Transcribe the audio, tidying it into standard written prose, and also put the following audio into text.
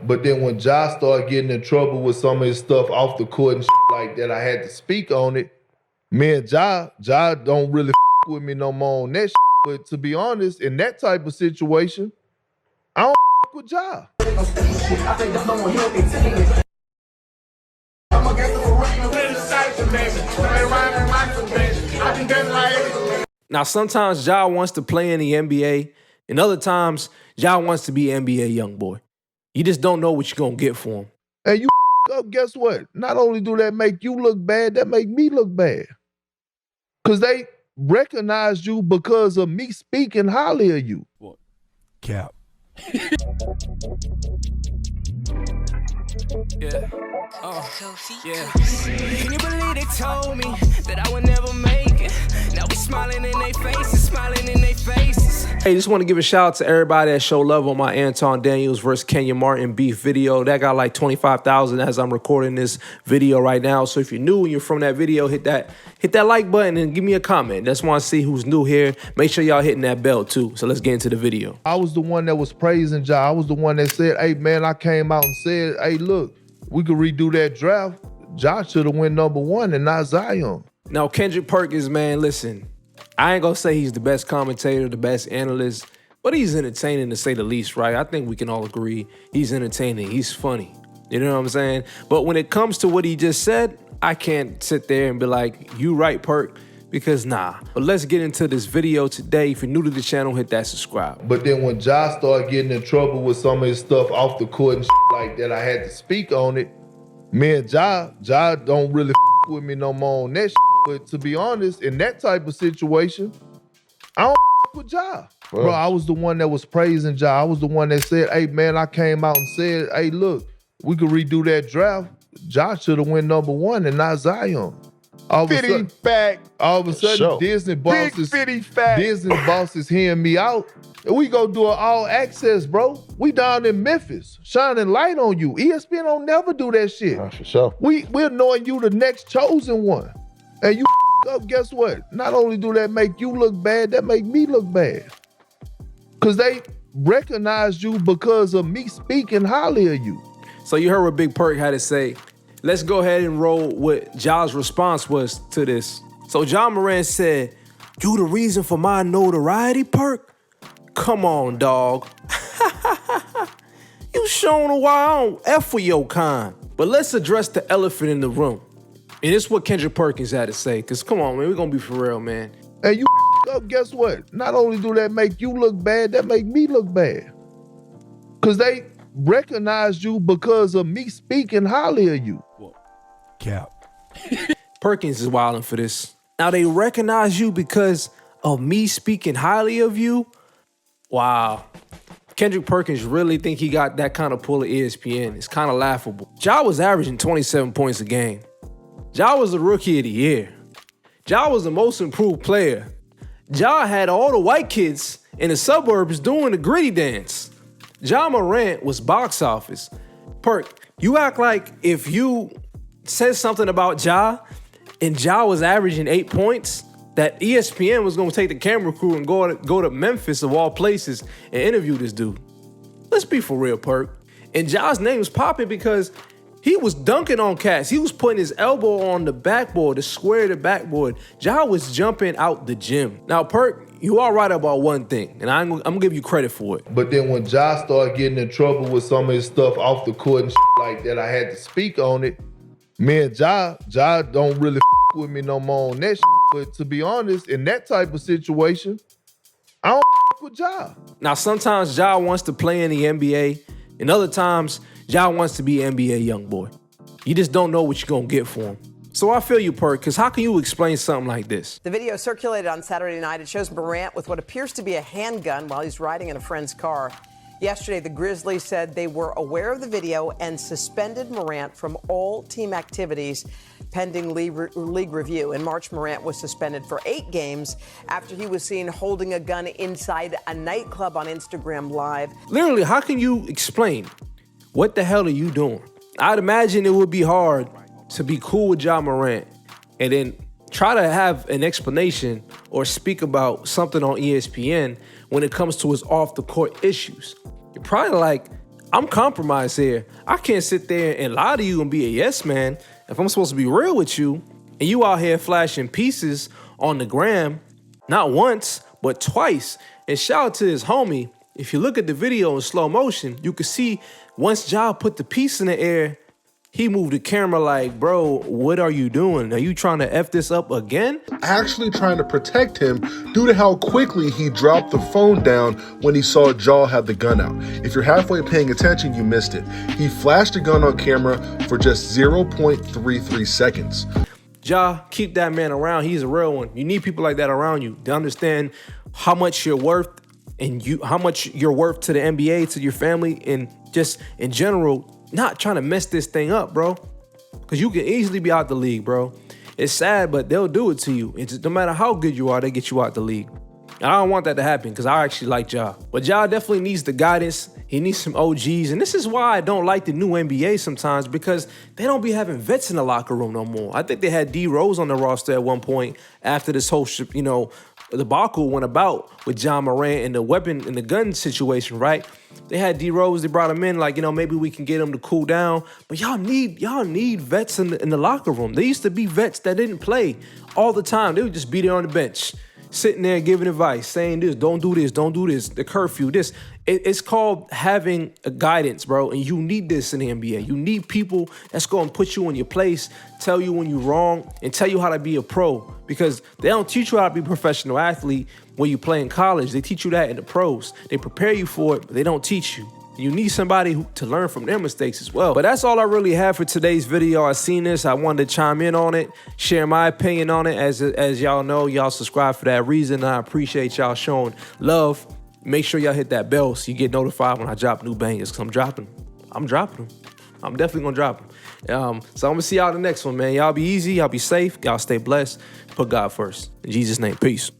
But then when Ja started getting in trouble with some of his stuff off the court and like that, I had to speak on it. Me and Ja don't really with me no more on that. But to be honest, in that type of situation, I don't with Ja. Now, sometimes Ja wants to play in the NBA, and other times, Ja wants to be an NBA young boy. You just don't know what you're going to get for him. And you up, guess what? Not only do that make you look bad, that make me look bad. Because they recognized you because of me speaking highly of you. What? Cap. Yeah. Yeah. Can you believe they told me that I would never make it? Now we smiling in their faces, smiling in their faces. Hey, just want to give a shout out to everybody that showed love on my Anton Daniels versus Ja Morant beef video. That got like 25,000 as I'm recording this video right now. So if you're new and you're from that video, hit that like button and give me a comment. Just want to see who's new here. Make sure y'all hitting that bell too. So let's get into the video. I was the one that was praising Ja. I was the one that said, hey man, I came out and said, hey look, we could redo that draft. Ja should have went #1 and not Zion. Now, Kendrick Perkins, man, listen. I ain't gonna say he's the best commentator, the best analyst, but he's entertaining to say the least, right? I think we can all agree he's entertaining. He's funny. You know what I'm saying? But when it comes to what he just said, I can't sit there and be like, you right, Perk, because nah. But let's get into this video today. If you're new to the channel, hit that subscribe. But then when Ja started getting in trouble with some of his stuff off the court and like that, I had to speak on it. Me and Ja don't really with me no more on that. But to be honest, in that type of situation, I don't with Ja. Bro, I was the one that was praising Ja. I was the one that said, hey man, I came out and said, hey look, we could redo that draft. Ja should have went #1 and not Zion. All of a sudden, Disney bosses hearing me out. And we go do an all access, bro. We down in Memphis, shining light on you. ESPN don't never do that shit. For sure. We're knowing you the next chosen one. And you up, guess what? Not only do that make you look bad, that make me look bad. Because they recognized you because of me speaking highly of you. So you heard what Big Perk had to say. Let's go ahead and roll what Ja's response was to this. So Ja Morant said, you the reason for my notoriety, Perk? Come on, dog. You showing why I don't F with your kind. But let's address the elephant in the room. And it's what Kendrick Perkins had to say. Because come on, man, we're going to be for real, man. And you up, guess what? Not only do that make you look bad, that make me look bad. Because they recognized you because of me speaking highly of you. Cap. Perkins is wilding for this. Now they recognize you because of me speaking highly of you? Wow. Kendrick Perkins really think he got that kind of pull at ESPN. It's kind of laughable. Ja was averaging 27 points a game. Ja was the rookie of the year. Ja was the most improved player. Ja had all the white kids in the suburbs doing the gritty dance. Ja Morant was box office. Perk, you act like if you said something about Ja and Ja was averaging 8 points, that ESPN was gonna take the camera crew and go to Memphis of all places and interview this dude. Let's be for real, Perk. And Ja's name was popping because he was dunking on cats. He was putting his elbow on the backboard, the square of the backboard. Ja was jumping out the gym. Now, Perk, you are right about one thing, and I'm gonna give you credit for it. But then when Ja started getting in trouble with some of his stuff off the court and like that, I had to speak on it. Me and Ja don't really with me no more on that. But to be honest, in that type of situation, I don't with Ja. Now, sometimes Ja wants to play in the NBA, and other times, Ja wants to be an NBA young boy. You just don't know what you're gonna get for him. So I feel you, Perk, because how can you explain something like this? The video circulated on Saturday night. It shows Morant with what appears to be a handgun while he's riding in a friend's car. Yesterday, the Grizzlies said they were aware of the video and suspended Morant from all team activities pending league review. In March, Morant was suspended for 8 games after he was seen holding a gun inside a nightclub on Instagram Live. Literally, how can you explain what the hell are you doing? I'd imagine it would be hard to be cool with Ja Morant and then try to have an explanation or speak about something on ESPN when it comes to his off-the-court issues. You're probably like, I'm compromised here. I can't sit there and lie to you and be a yes man if I'm supposed to be real with you, and you out here flashing pieces on the gram, not once, but twice. And shout out to his homie. If you look at the video in slow motion, you can see once Ja put the piece in the air, he moved the camera like, bro, what are you doing? Are you trying to F this up again? Actually trying to protect him due to how quickly he dropped the phone down when he saw Ja have the gun out. If you're halfway paying attention, you missed it. He flashed the gun on camera for just 0.33 seconds. Ja, keep that man around. He's a real one. You need people like that around you to understand how much you're worth and how much you're worth to the NBA, to your family, and just in general, not trying to mess this thing up, bro. Because you can easily be out the league, bro. It's sad, but they'll do it to you. It's no matter how good you are, they get you out the league. And I don't want that to happen because I actually like Ja. But Ja definitely needs the guidance. He needs some OGs. And this is why I don't like the new NBA sometimes, because they don't be having vets in the locker room no more. I think they had D Rose on the roster at one point after this whole, the debacle went about with Ja Morant and the weapon and the gun situation, right? They had D Rose, they brought him in like, maybe we can get him to cool down. But y'all need vets in the locker room. There used to be vets that didn't play all the time. They would just be there on the bench, sitting there giving advice, saying this, don't do this, the curfew, this. It's called having a guidance, bro, and you need this in the NBA. You need people that's going to put you in your place, tell you when you're wrong, and tell you how to be a pro, because they don't teach you how to be a professional athlete when you play in college. They teach you that in the pros. They prepare you for it, but they don't teach you. You need somebody to learn from their mistakes as well. But that's all I really have for today's video. I seen this. I wanted to chime in on it, share my opinion on it. As y'all know, y'all subscribe for that reason. I appreciate y'all showing love. Make sure y'all hit that bell so you get notified when I drop new bangers, because I'm dropping them. I'm definitely going to drop them. So I'm going to see y'all in the next one, man. Y'all be easy. Y'all be safe. Y'all stay blessed. Put God first. In Jesus' name, peace.